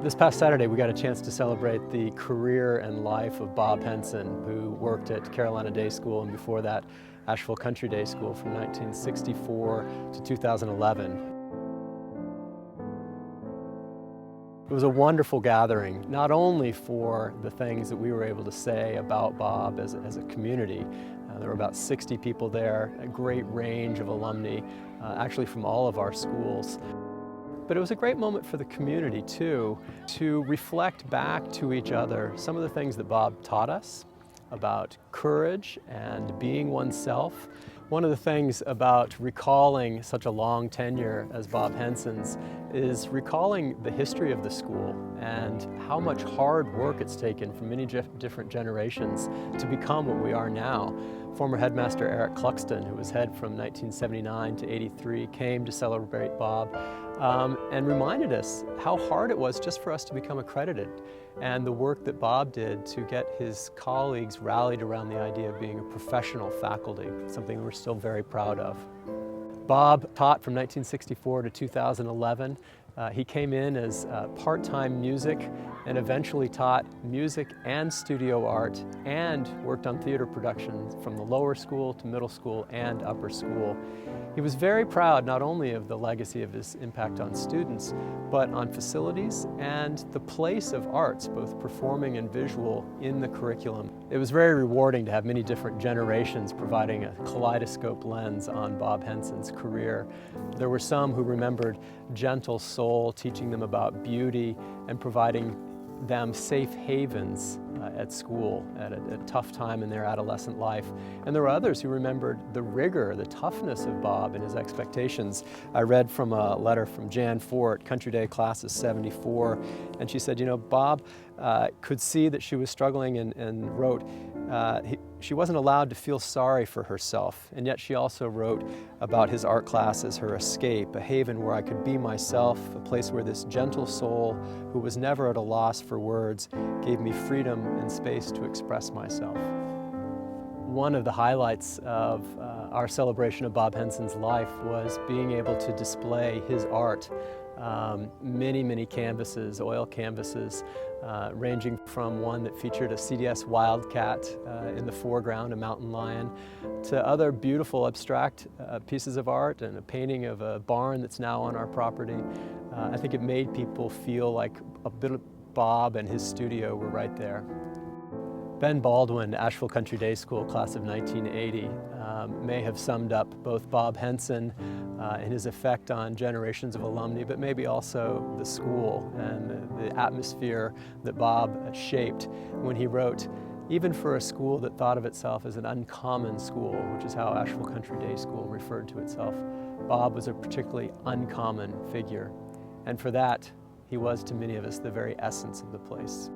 This past Saturday we got a chance to celebrate the career and life of Bob Henson, who worked at Carolina Day School and before that Asheville Country Day School from 1964 to 2011. It was a wonderful gathering, not only for the things that we were able to say about Bob as a community. There were about 60 people there, a great range of alumni, actually from all of our schools. But it was a great moment for the community too, to reflect back to each other some of the things that Bob taught us about courage and being oneself. One of the things about recalling such a long tenure as Bob Henson's is recalling the history of the school and how much hard work it's taken for many different generations to become what we are now. Former headmaster Eric Cluxton, who was head from 1979 to 83, came to celebrate Bob and reminded us how hard it was just for us to become accredited, and the work that Bob did to get his colleagues rallied around the idea of being a professional faculty, something we're still very proud of. Bob taught from 1964 to 2011. He came in as part-time music and eventually taught music and studio art and worked on theater productions from the lower school to middle school and upper school. He was very proud not only of the legacy of his impact on students, but on facilities and the place of arts, both performing and visual, in the curriculum. It was very rewarding to have many different generations providing a kaleidoscope lens on Bob Henson's career. There were some who remembered gentle soul, teaching them about beauty and providing them safe havens at school at a tough time in their adolescent life. And there were others who remembered the rigor, the toughness of Bob and his expectations. I read from a letter from Jan Fort, Country Day class of '74, and she said, you know, Bob could see that she was struggling and wrote, she wasn't allowed to feel sorry for herself, and yet she also wrote about his art class as her escape, a haven where I could be myself, a place where this gentle soul, who was never at a loss for words, gave me freedom and space to express myself. One of the highlights of our celebration of Bob Henson's life was being able to display his art. Many canvases, oil canvases, ranging from one that featured a CDS wildcat in the foreground, a mountain lion, to other beautiful abstract pieces of art and a painting of a barn that's now on our property. I think it made people feel like a bit of Bob and his studio were right there. Ben Baldwin, Asheville Country Day School, class of 1980, may have summed up both Bob Henson and his effect on generations of alumni, but maybe also the school and the atmosphere that Bob shaped when he wrote, even for a school that thought of itself as an uncommon school, which is how Asheville Country Day School referred to itself, Bob was a particularly uncommon figure. And for that, he was to many of us the very essence of the place.